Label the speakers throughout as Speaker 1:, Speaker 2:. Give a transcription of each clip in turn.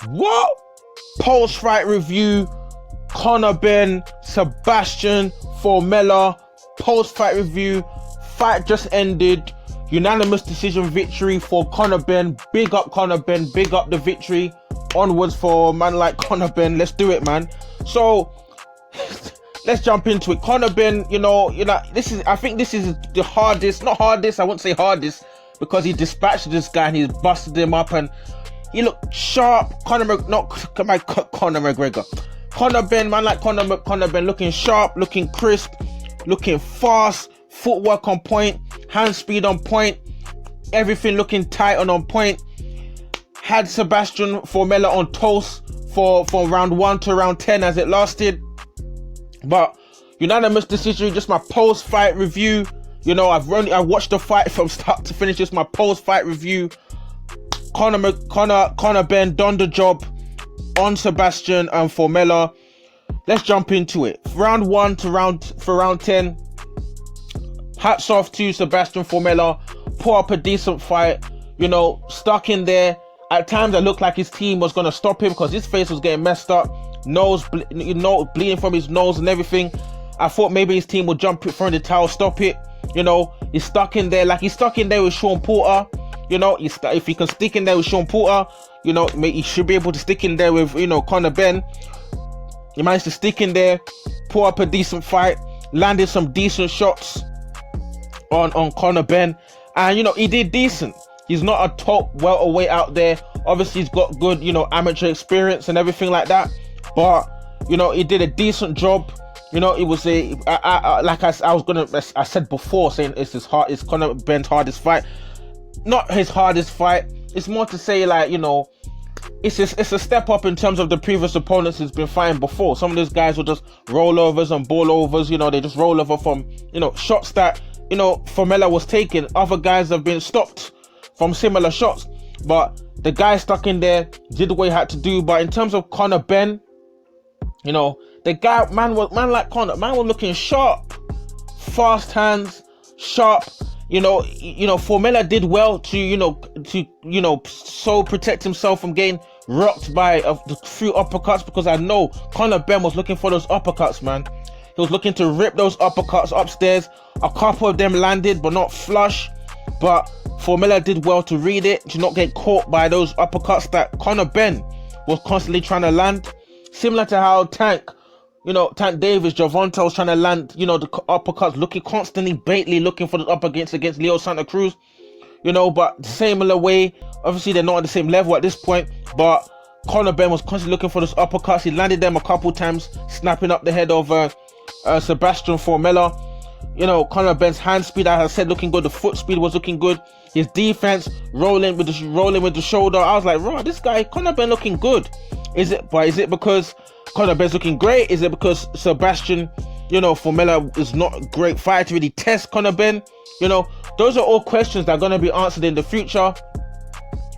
Speaker 1: What? Post-fight review, Conor Benn, Sebastian Formella, post-fight review, fight just ended, unanimous decision victory for Conor Benn. Big up Conor Benn, big up the victory. Onwards for a man like Conor Benn. Let's do it, man. So let's jump into it. Conor Benn, I think this is the hardest, not hardest, I won't say hardest, because he dispatched this guy and he's busted him up and he looked sharp. Conor McGregor. Conor Benn, man like Conor Benn, looking sharp, looking crisp, looking fast, footwork on point, hand speed on point, everything looking tight and on point. Had Sebastian Formella on toast for round 1 to round 10 as it lasted. But unanimous decision, just my post-fight review. I watched the fight from start to finish, just my post-fight review. Conor Benn done the job on Sebastian and Formella. Let's jump into it. Round 1 to round 10. Hats off to Sebastian Formella. Put up a decent fight. Stuck in there. At times, it looked like his team was gonna stop him because his face was getting messed up, bleeding from his nose and everything. I thought maybe his team would jump it, throw in the towel, stop it. He's stuck in there like he's stuck in there with Sean Porter. If he can stick in there with Sean Porter, he should be able to stick in there with Conor Benn. He managed to stick in there, put up a decent fight, landed some decent shots on Conor Benn, and he did decent. He's not a top welterweight out there. Obviously, he's got good, amateur experience and everything like that. But, he did a decent job. It was I said before, saying it's Conor Benn's hardest fight. Not his hardest fight. It's more to say, it's a step up in terms of the previous opponents he's been fighting before. Some of those guys were just rollovers and ball overs. They just roll over from, shots that, Formella was taking. Other guys have been stopped from similar shots, but the guy stuck in there, did what he had to do. But in terms of Conor Benn, the guy, man like Conor, man was looking sharp, fast hands, sharp. Formella did well to so protect himself from getting rocked by a few uppercuts, because I know Conor Benn was looking for those uppercuts, man. He was looking to rip those uppercuts upstairs. A couple of them landed, but not flush. But Formella did well to read it, to not get caught by those uppercuts that Conor Benn was constantly trying to land. Similar to how Tank Davis, Gervonta was trying to land, the uppercuts, looking constantly looking for the upper against Leo Santa Cruz. But similar way, obviously they're not at the same level at this point, but Conor Benn was constantly looking for those uppercuts. He landed them a couple times, snapping up the head of Sebastian Formella. Conor Benn's hand speed, as I said, looking good. The foot speed was looking good. His defense rolling with the shoulder. I was like, right, this guy Conor Benn looking good. Is it because Conor Benn's looking great? Is it because Sebastian, Formella is not a great fighter to really test Conor Benn? Those are all questions that are going to be answered in the future,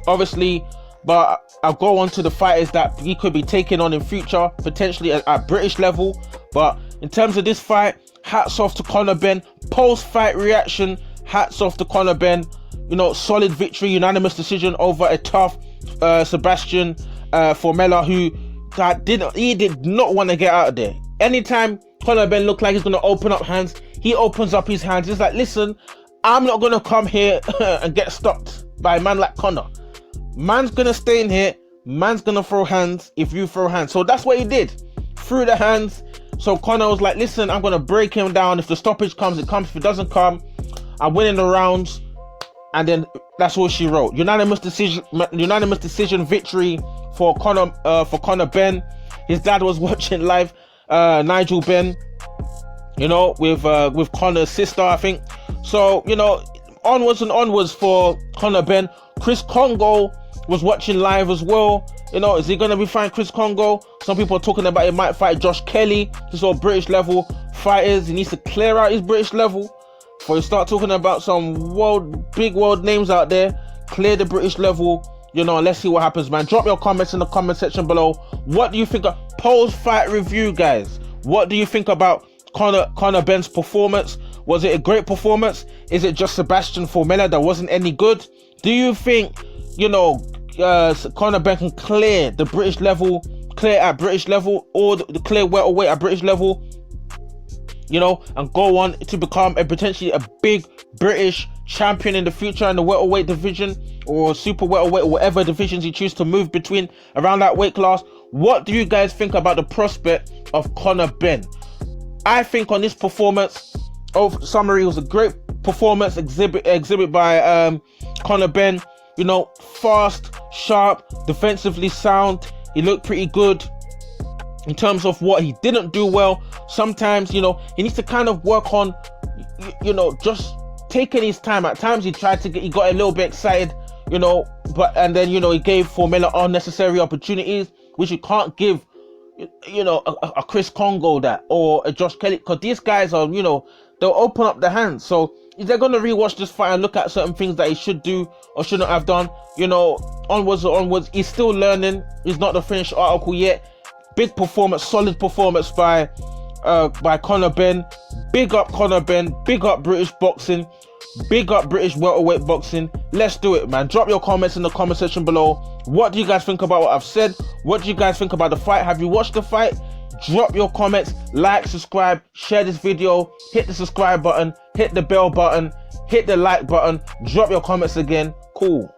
Speaker 1: obviously. But I'll go on to the fighters that he could be taking on in future, potentially at British level. But in terms of this fight, hats off to Conor Benn. Post-fight reaction, hats off to Conor Benn. Solid victory, unanimous decision over a tough Sebastian Formella, who did not want to get out of there. Anytime Conor Benn looked like he's going to open up hands, he opens up his hands. He's like, listen, I'm not going to come here and get stopped by a man like Conor. Man's going to stay in here. Man's going to throw hands if you throw hands. So that's what he did. Threw the hands. So Conor was like, listen, I'm going to break him down. If the stoppage comes, it comes. If it doesn't come, I'm winning the rounds. And then that's what she wrote. Unanimous decision victory for Conor Benn. His dad was watching live, Nigel Benn, with Conor's sister, I think. So, onwards and onwards for Conor Benn. Chris Kongo was watching live as well. Is he going to be fighting Chris Kongo? Some people are talking about he might fight Josh Kelly. These are British level fighters. He needs to clear out his British level before you start talking about some big world names out there. Clear the British level, and let's see what happens, man. Drop your comments in the comment section below. What do you think of post-fight review, guys? What do you think about Conor Benn's performance? Was it a great performance? Is it just Sebastian Formella that wasn't any good? Do you think, Conor Benn can clear the British level, clear at British level, or the clear welterweight at British level, you know, and go on to become potentially a big British champion in the future in the welterweight division or super welterweight or whatever divisions you choose to move between around that weight class. What do you guys think about the prospect of Conor Benn? I think on this performance, summary, was a great performance exhibit by Conor Benn. You know, fast, sharp, defensively sound. He looked pretty good. In terms of what he didn't do well, sometimes, you know, he needs to kind of work on, you know, just taking his time. At times he got a little bit excited, you know, and then, you know, he gave Formella unnecessary opportunities, which you can't give, you know, a Chris Congo that, or a Josh Kelly, because these guys are, you know, they'll open up the hands. So if they're going to rewatch this fight and look at certain things that he should do or shouldn't have done, you know, onwards, he's still learning. He's not the finished article yet. Big performance, solid performance by Conor Benn. Big up Conor Benn. Big up British boxing. Big up British welterweight boxing. Let's do it, man. Drop your comments in the comment section below. What do you guys think about what I've said? What do you guys think about the fight? Have you watched the fight? Drop your comments, like, subscribe, share this video, hit the subscribe button, hit the bell button, hit the like button, drop your comments again. Cool.